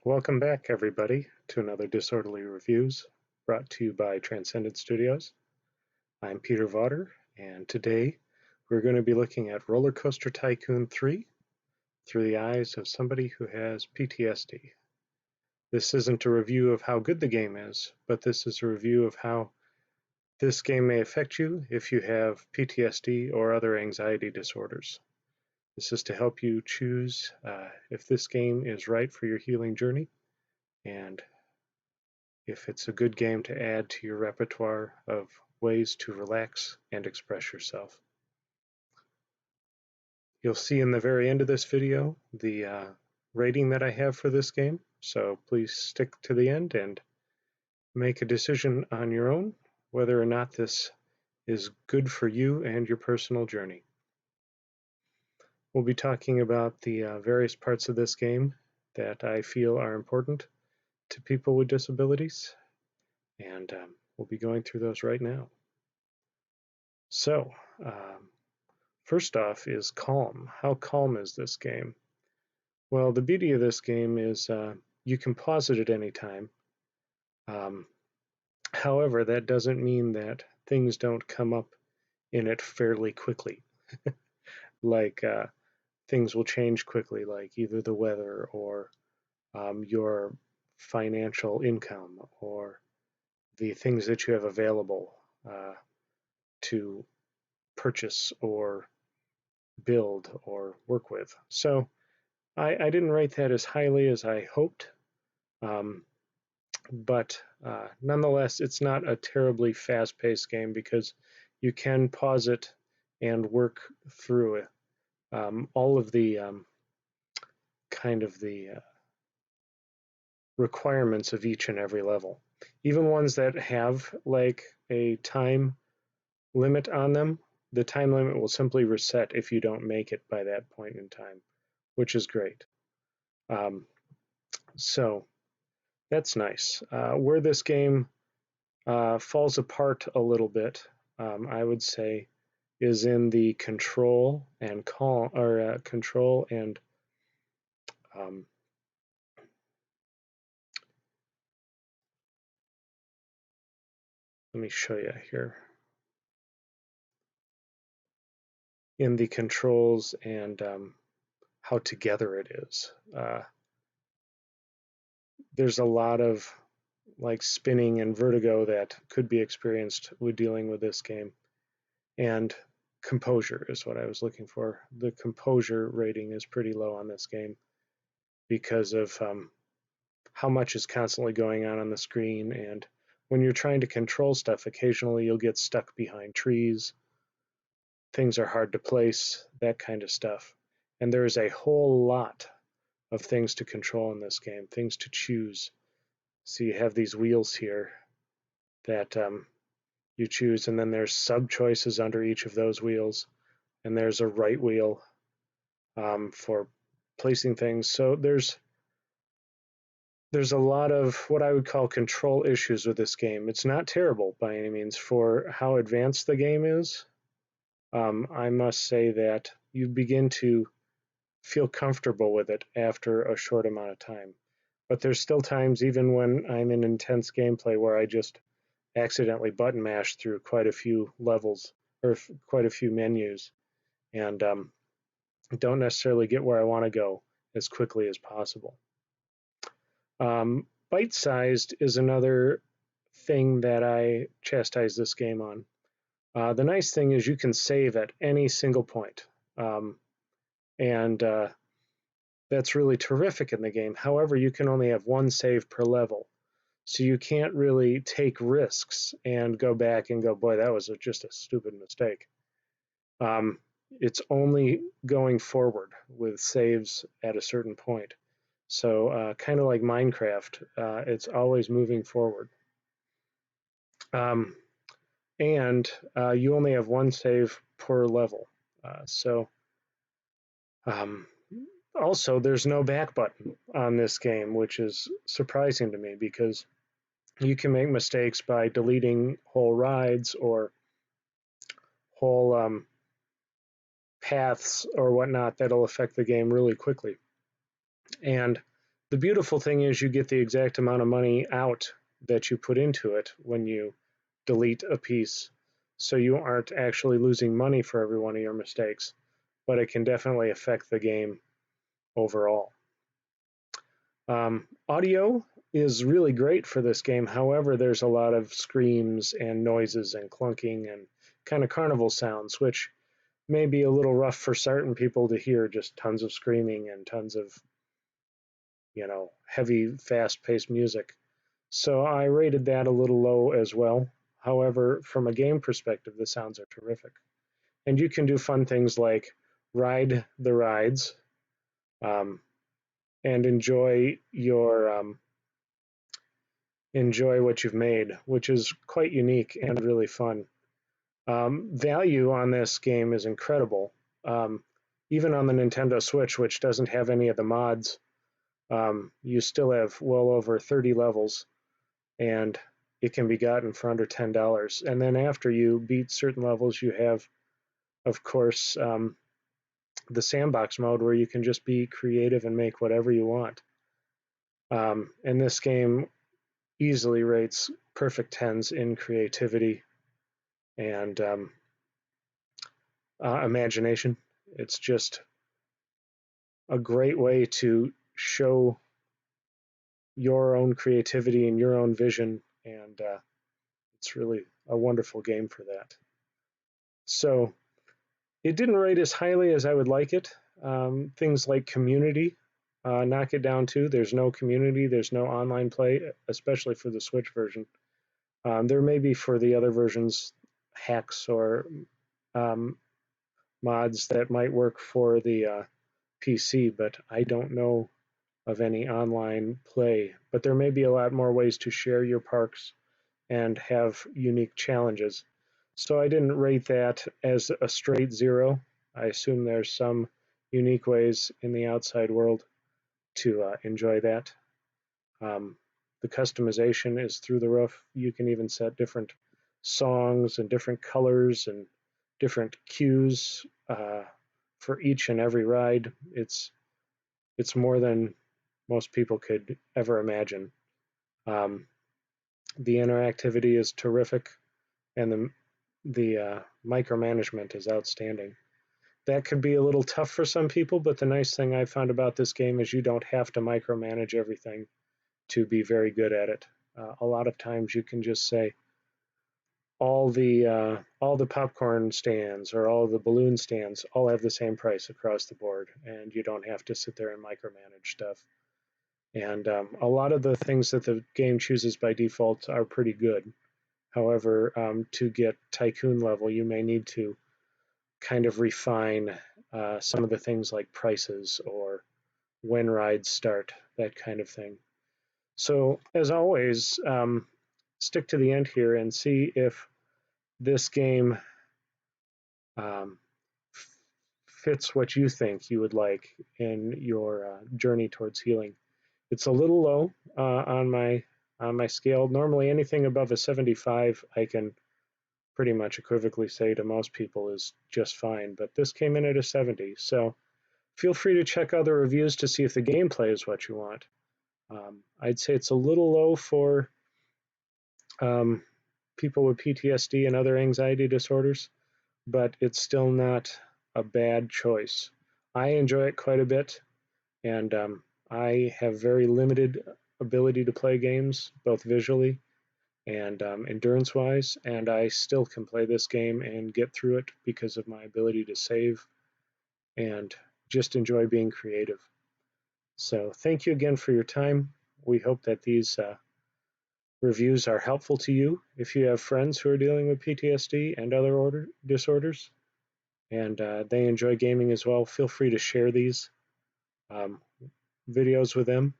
Welcome back, everybody, to another Disorderly Reviews brought to you by Transcendent Studios. I'm Peter Vawter, and today we're going to be looking at Roller Coaster Tycoon 3 through the eyes of somebody who has PTSD. This isn't a review of how good the game is, but this is a review of how this game may affect you if you have PTSD or other anxiety disorders. This is to help you choose if this game is right for your healing journey and if it's a good game to add to your repertoire of ways to relax and express yourself. You'll see in the very end of this video the rating that I have for this game, so please stick to the end and make a decision on your own whether or not this is good for you and your personal journey. We'll be talking about the various parts of this game that I feel are important to people with disabilities, and we'll be going through those right now. So, first off is calm. How calm is this game? Well, the beauty of this game is you can pause it at any time. However, that doesn't mean that things don't come up in it fairly quickly. Like things will change quickly, like either the weather or your financial income or the things that you have available to purchase or build or work with. So I didn't rate that as highly as I hoped, but nonetheless, it's not a terribly fast-paced game because you can pause it and work through it. All of the kind of the requirements of each and every level, even ones that have like a time limit on them, the time limit will simply reset if you don't make it by that point in time, which is great. So that's nice. Where this game falls apart a little bit, I would say, is in the control and control and let me show you here. In the controls and how together it is. There's a lot of like spinning and vertigo that could be experienced with dealing with this game. And composure is what I was looking for. The composure rating is pretty low on this game because of how much is constantly going on the screen. And when you're trying to control stuff, occasionally you'll get stuck behind trees. Things are hard to place, that kind of stuff. And there is a whole lot of things to control in this game, things to choose. So you have these wheels here that you choose, and then there's sub-choices under each of those wheels, and there's a right wheel for placing things. So there's a lot of what I would call control issues with this game. It's not terrible by any means for how advanced the game is. I must say that you begin to feel comfortable with it after a short amount of time. But there's still times, even when I'm in intense gameplay, where I just accidentally button mash through quite a few levels or quite a few menus and don't necessarily get where I want to go as quickly as possible. Bite-sized is another thing that I chastise this game on. The nice thing is you can save at any single point. And that's really terrific in the game. However, you can only have one save per level. So you can't really take risks and go back and go, boy, that was just a stupid mistake. It's only going forward with saves at a certain point. So kind of like Minecraft, it's always moving forward. And you only have one save per level. Also, there's no back button on this game, which is surprising to me because you can make mistakes by deleting whole rides or whole paths or whatnot that'll affect the game really quickly. And The beautiful thing is you get the exact amount of money out that you put into it when you delete a piece. So you aren't actually losing money for every one of your mistakes, but it can definitely affect the game overall. Audio is really great for this game. However, there's a lot of screams and noises and clunking and kind of carnival sounds, which may be a little rough for certain people to hear, just tons of screaming and tons of, heavy, fast-paced music. So I rated that a little low as well. However, from a game perspective, the sounds are terrific. And you can do fun things like ride the rides, um, and enjoy what you've made, which is quite unique and really fun. Value on this game is incredible. Even on the Nintendo Switch, which doesn't have any of the mods, you still have well over 30 levels, and it can be gotten for under $10. And then after you beat certain levels, you have, of course, the sandbox mode where you can just be creative and make whatever you want. And this game easily rates perfect tens in creativity and imagination. It's just a great way to show your own creativity and your own vision, and it's really a wonderful game for that. So it didn't rate as highly as I would like it. Things like community knock it down too. There's no community, there's no online play, especially for the Switch version. There may be for the other versions hacks or um, mods that might work for the PC, but I don't know of any online play. But there may be a lot more ways to share your parks and have unique challenges. So I didn't rate that as a straight 0. I assume there's some unique ways in the outside world to enjoy that. The customization is through the roof. You can even set different songs and different colors and different cues for each and every ride. It's more than most people could ever imagine. The interactivity is terrific, and the micromanagement is outstanding. That could be a little tough for some people, but the nice thing I found about this game is you don't have to micromanage everything to be very good at it. A lot of times you can just say all the popcorn stands or all the balloon stands all have the same price across the board, and you don't have to sit there and micromanage stuff. And a lot of the things that the game chooses by default are pretty good. However, to get Tycoon level, you may need to kind of refine some of the things like prices or when rides start, that kind of thing. So, as always, stick to the end here and see if this game um, fits what you think you would like in your journey towards healing. It's a little low on my scale. Normally, anything above a 75, I can pretty much equivocally say to most people is just fine. But this came in at a 70, so feel free to check other reviews to see if the gameplay is what you want. I'd say it's a little low for people with PTSD and other anxiety disorders, but it's still not a bad choice. I enjoy it quite a bit, and I have very limited ability to play games, both visually and endurance-wise, and I still can play this game and get through it because of my ability to save and just enjoy being creative. So thank you again for your time. We hope that these reviews are helpful to you. If you have friends who are dealing with PTSD and other disorders, and they enjoy gaming as well, feel free to share these videos with them,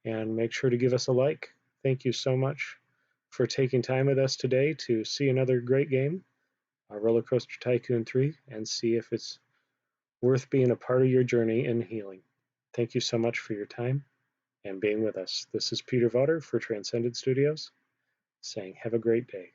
and make sure to give us a like. Thank you so much for taking time with us today to see another great game, Roller Coaster Tycoon 3, and see if it's worth being a part of your journey in healing. Thank you so much for your time and being with us. This is Peter Vawter for Transcended Studios, saying have a great day.